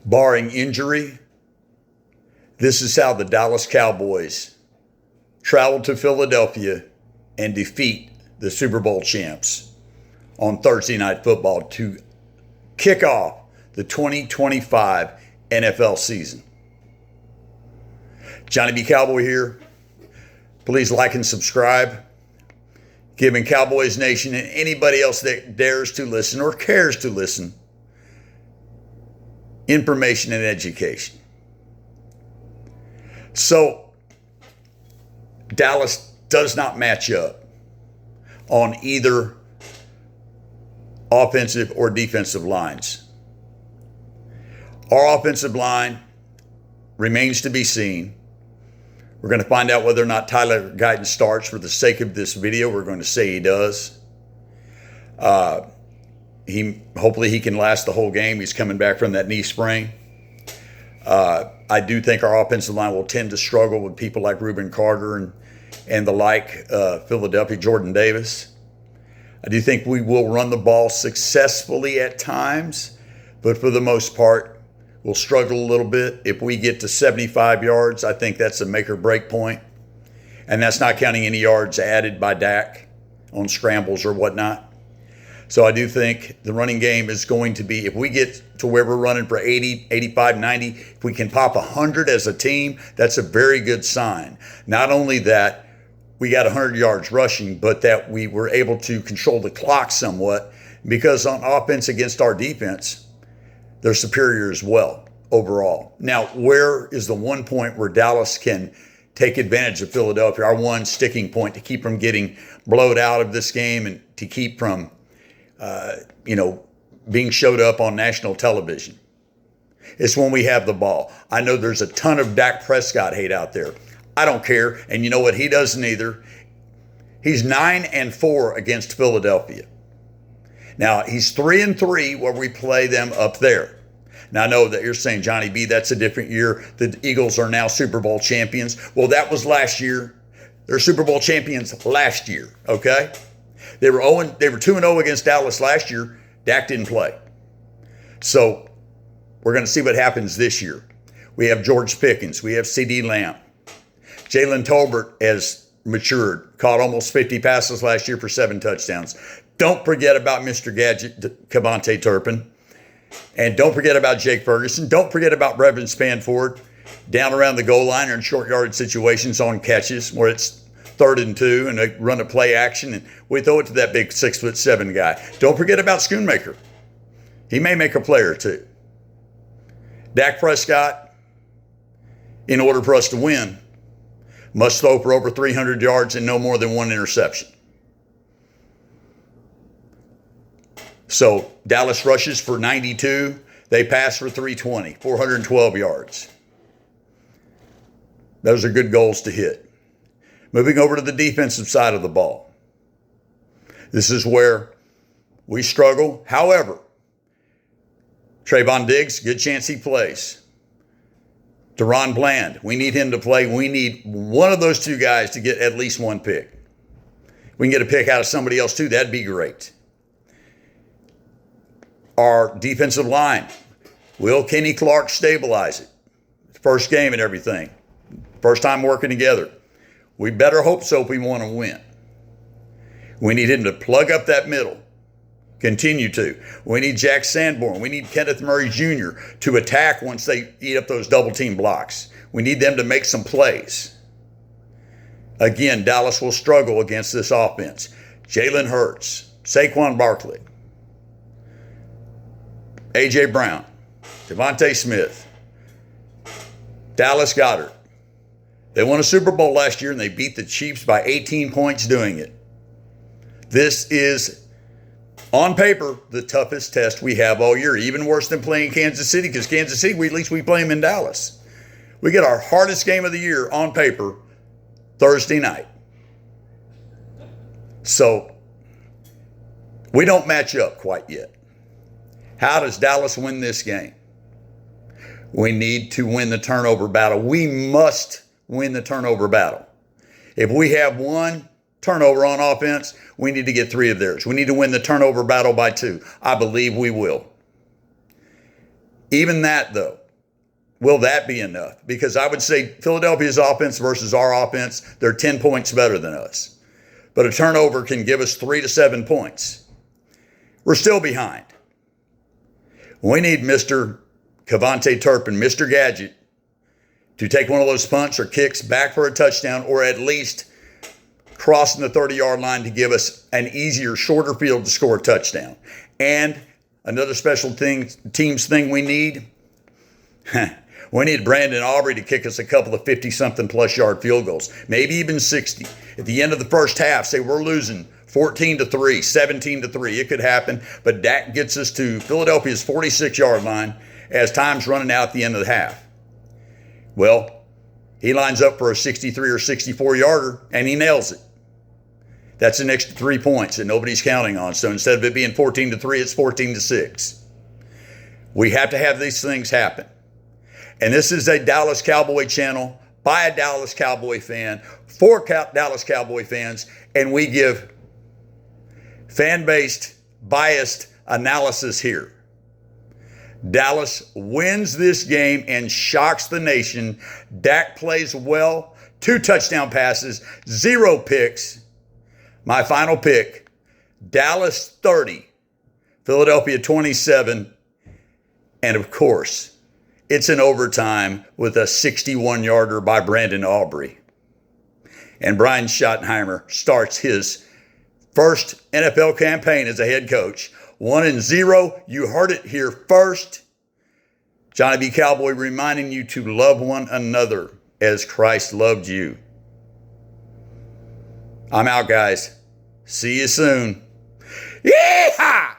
Barring injury, this is how the Dallas Cowboys travel to Philadelphia and defeat the Super Bowl champs on Thursday Night Football to kick off the 2025 NFL season. Johnny B. Cowboy here. Please like and subscribe. Giving Cowboys Nation and anybody else that dares to listen or cares to listen information and education. So, Dallas does not match up on either offensive or defensive lines. Our offensive line remains to be seen. We're going to find out whether or not Tyler Guyton starts. For the sake of this video, we're going to say he does. Hopefully he can last the whole game. He's coming back from that knee sprain. I do think our offensive line will tend to struggle with people like Reuben Carter and the like, Philadelphia, Jordan Davis. I do think we will run the ball successfully at times, but for the most part, we'll struggle a little bit. If we get to 75 yards, I think that's a make or break point. And that's not counting any yards added by Dak on scrambles or whatnot. So I do think the running game is going to be, if we get to where we're running for 80, 85, 90, if we can pop 100 as a team, that's a very good sign. Not only that we got 100 yards rushing, but that we were able to control the clock somewhat, because on offense against our defense, they're superior as well overall. Now, where is the one point where Dallas can take advantage of Philadelphia, our one sticking point to keep from getting blowed out of this game and to keep from being showed up on national television? It's when we have the ball. I know there's a ton of Dak Prescott hate out there. I don't care. And you know what? He doesn't either. He's 9-4 against Philadelphia. Now, he's 3-3 where we play them up there. Now, I know that you're saying, Johnny B, that's a different year. The Eagles are now Super Bowl champions. Well, that was last year. They're Super Bowl champions last year, okay? They were 2-0 against Dallas last year. Dak didn't play. So we're going to see what happens this year. We have George Pickens. We have CD Lamb. Jalen Tolbert has matured, caught almost 50 passes last year for 7 touchdowns. Don't forget about Mr. Gadget, Kevontae Turpin. And don't forget about Jake Ferguson. Don't forget about Brevin Spanford down around the goal line or in short yard situations on catches where it's 3rd and 2 and they run a play action and we throw it to that big 6'7" guy. Don't forget about Schoonmaker. He may make a play or two. Dak Prescott, in order for us to win, must throw for over 300 yards and no more than 1 interception. So Dallas rushes for 92. They pass for 320, 412 yards. Those are good goals to hit. Moving over to the defensive side of the ball. This is where we struggle. However, Trayvon Diggs, good chance he plays. Deron Bland, we need him to play. We need one of those two guys to get at least 1 pick. We can get a pick out of somebody else too. That'd be great. Our defensive line, will Kenny Clark stabilize it? First game and everything. First time working together. We better hope so if we want to win. We need him to plug up that middle. Continue to. We need Jack Sanborn. We need Kenneth Murray Jr. to attack once they eat up those double team blocks. We need them to make some plays. Again, Dallas will struggle against this offense. Jalen Hurts, Saquon Barkley, A.J. Brown, Devontae Smith, Dallas Goedert. They won a Super Bowl last year and they beat the Chiefs by 18 points doing it. This is, on paper, the toughest test we have all year. Even worse than playing Kansas City, because Kansas City, at least we play them in Dallas. We get our hardest game of the year on paper Thursday night. So we don't match up quite yet. How does Dallas win this game? We need to win the turnover battle. We must win the turnover battle. If we have 1 turnover on offense, we need to get 3 of theirs. We need to win the turnover battle by 2. I believe we will. Even that, though, will that be enough? Because I would say Philadelphia's offense versus our offense, they're 10 points better than us. But a turnover can give us 3 to 7 points. We're still behind. We need Mr. Cavante Turpin, Mr. Gadget, to take one of those punts or kicks back for a touchdown, or at least crossing the 30-yard line to give us an easier, shorter field to score a touchdown. And another special teams thing we need, we need Brandon Aubrey to kick us a couple of 50-something plus yard field goals, maybe even 60. At the end of the first half, say we're losing 14-3, 17-3. It could happen, but Dak gets us to Philadelphia's 46-yard line as time's running out at the end of the half. Well, he lines up for a 63 or 64-yarder, and he nails it. That's an extra 3 points that nobody's counting on. So instead of it being 14-3, it's 14-6. We have to have these things happen. And this is a Dallas Cowboy channel by a Dallas Cowboy fan for Dallas Cowboy fans, and we give fan-based, biased analysis here. Dallas wins this game and shocks the nation. Dak plays well, 2 touchdown passes, 0 picks. My final pick, Dallas 30, Philadelphia 27, and of course, it's in overtime with a 61-yarder by Brandon Aubrey. And Brian Schottenheimer starts his first NFL campaign as a head coach. 1-0. You heard it here first. Johnny B. Cowboy reminding you to love one another as Christ loved you. I'm out, guys. See you soon. Yeehaw!